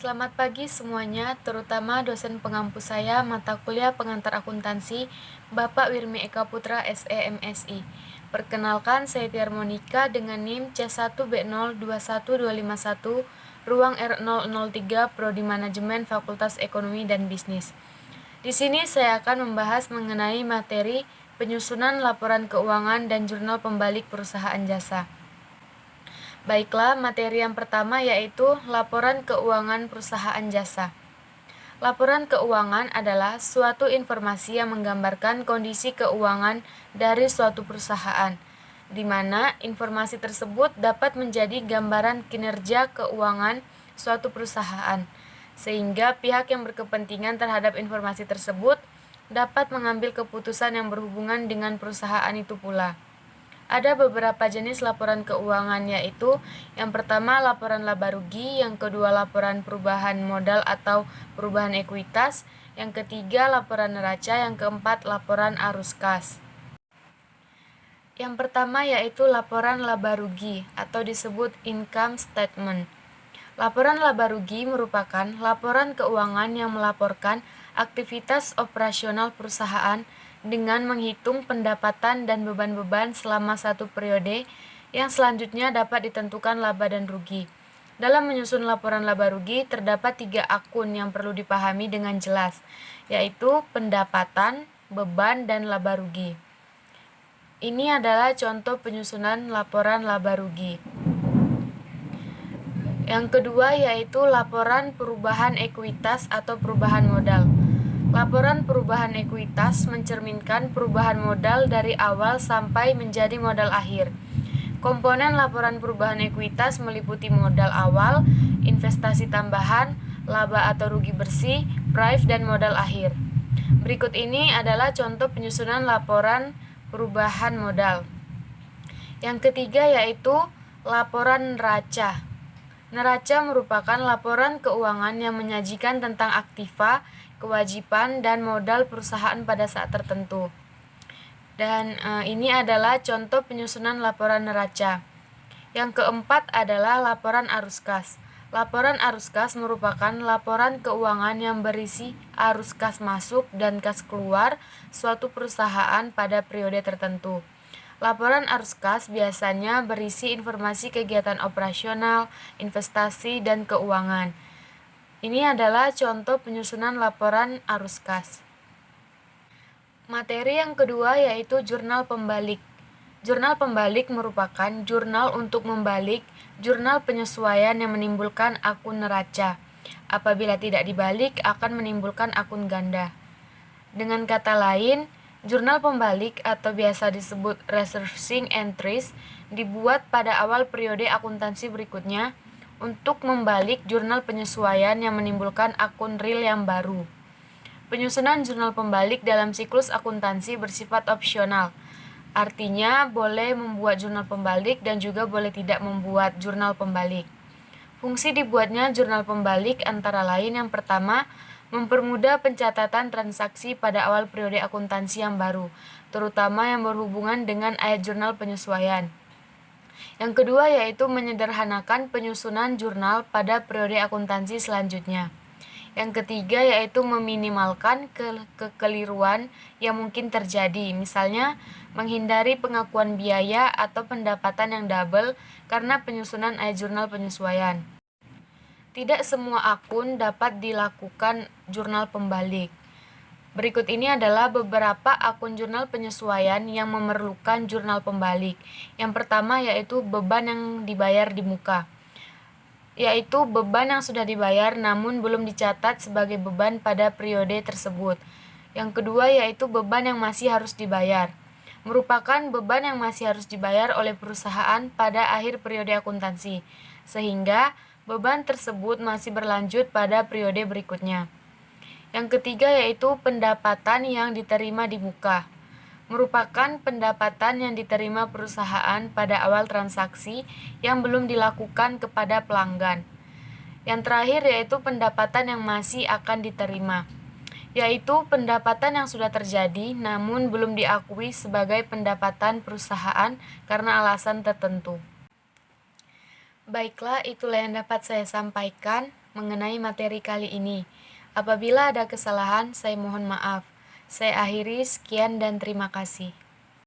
Selamat pagi semuanya, terutama dosen pengampu saya mata kuliah pengantar akuntansi, Bapak Wirmi Eka Putra SEMSI. Perkenalkan, saya Tiar Monika dengan NIM C1B021251, ruang R003, Prodi Manajemen Fakultas Ekonomi dan Bisnis. Di sini saya akan membahas mengenai materi penyusunan laporan keuangan dan jurnal pembalik perusahaan jasa. Baiklah, materi yang pertama yaitu laporan keuangan perusahaan jasa. Laporan keuangan adalah suatu informasi yang menggambarkan kondisi keuangan dari suatu perusahaan, di mana informasi tersebut dapat menjadi gambaran kinerja keuangan suatu perusahaan, sehingga pihak yang berkepentingan terhadap informasi tersebut dapat mengambil keputusan yang berhubungan dengan perusahaan itu pula. Ada beberapa jenis laporan keuangan, yaitu yang pertama laporan laba rugi, yang kedua laporan perubahan modal atau perubahan ekuitas, yang ketiga laporan neraca, yang keempat laporan arus kas. Yang pertama yaitu laporan laba rugi atau disebut income statement. Laporan laba rugi merupakan laporan keuangan yang melaporkan aktivitas operasional perusahaan dengan menghitung pendapatan dan beban-beban selama satu periode yang selanjutnya dapat ditentukan laba dan rugi. Dalam menyusun laporan laba rugi, terdapat 3 akun yang perlu dipahami dengan jelas, yaitu pendapatan, beban, dan laba rugi. Ini adalah contoh penyusunan laporan laba rugi. Yang kedua yaitu laporan perubahan ekuitas atau perubahan modal. Laporan perubahan ekuitas mencerminkan perubahan modal dari awal sampai menjadi modal akhir. Komponen laporan perubahan ekuitas meliputi modal awal, investasi tambahan, laba atau rugi bersih, price, dan modal akhir. Berikut ini adalah contoh penyusunan laporan perubahan modal. Yang ketiga yaitu laporan neraca. Neraca merupakan laporan keuangan yang menyajikan tentang aktiva, kewajiban, dan modal perusahaan pada saat tertentu. Dan ini adalah contoh penyusunan laporan neraca. Yang keempat adalah laporan arus kas. Laporan arus kas merupakan laporan keuangan yang berisi arus kas masuk dan kas keluar suatu perusahaan pada periode tertentu. Laporan arus kas biasanya berisi informasi kegiatan operasional, investasi, dan keuangan. Ini adalah contoh penyusunan laporan arus kas. Materi yang kedua yaitu jurnal pembalik. Jurnal pembalik merupakan jurnal untuk membalik, jurnal penyesuaian yang menimbulkan akun neraca. Apabila tidak dibalik akan menimbulkan akun ganda. Dengan kata lain, jurnal pembalik atau biasa disebut reversing entries dibuat pada awal periode akuntansi berikutnya untuk membalik jurnal penyesuaian yang menimbulkan akun real yang baru. Penyusunan jurnal pembalik dalam siklus akuntansi bersifat opsional. Artinya boleh membuat jurnal pembalik dan juga boleh tidak membuat jurnal pembalik. Fungsi dibuatnya jurnal pembalik antara lain yang pertama, mempermudah pencatatan transaksi pada awal periode akuntansi yang baru, terutama yang berhubungan dengan ayat jurnal penyesuaian. Yang kedua yaitu menyederhanakan penyusunan jurnal pada periode akuntansi selanjutnya. Yang ketiga yaitu meminimalkan kekeliruan yang mungkin terjadi, misalnya menghindari pengakuan biaya atau pendapatan yang double karena penyusunan ayat jurnal penyesuaian. Tidak semua akun dapat dilakukan jurnal pembalik. Berikut ini adalah beberapa akun jurnal penyesuaian yang memerlukan jurnal pembalik. Yang pertama yaitu beban yang dibayar di muka, yaitu beban yang sudah dibayar namun belum dicatat sebagai beban pada periode tersebut. Yang kedua yaitu beban yang masih harus dibayar, merupakan beban yang masih harus dibayar oleh perusahaan pada akhir periode akuntansi, sehingga beban tersebut masih berlanjut pada periode berikutnya. Yang ketiga yaitu pendapatan yang diterima di muka, merupakan pendapatan yang diterima perusahaan pada awal transaksi yang belum dilakukan kepada pelanggan. Yang terakhir yaitu pendapatan yang masih akan diterima, yaitu pendapatan yang sudah terjadi namun belum diakui sebagai pendapatan perusahaan karena alasan tertentu. Baiklah, itulah yang dapat saya sampaikan. mengenai materi kali ini. Apabila ada kesalahan, saya mohon maaf. Saya akhiri, sekian dan terima kasih.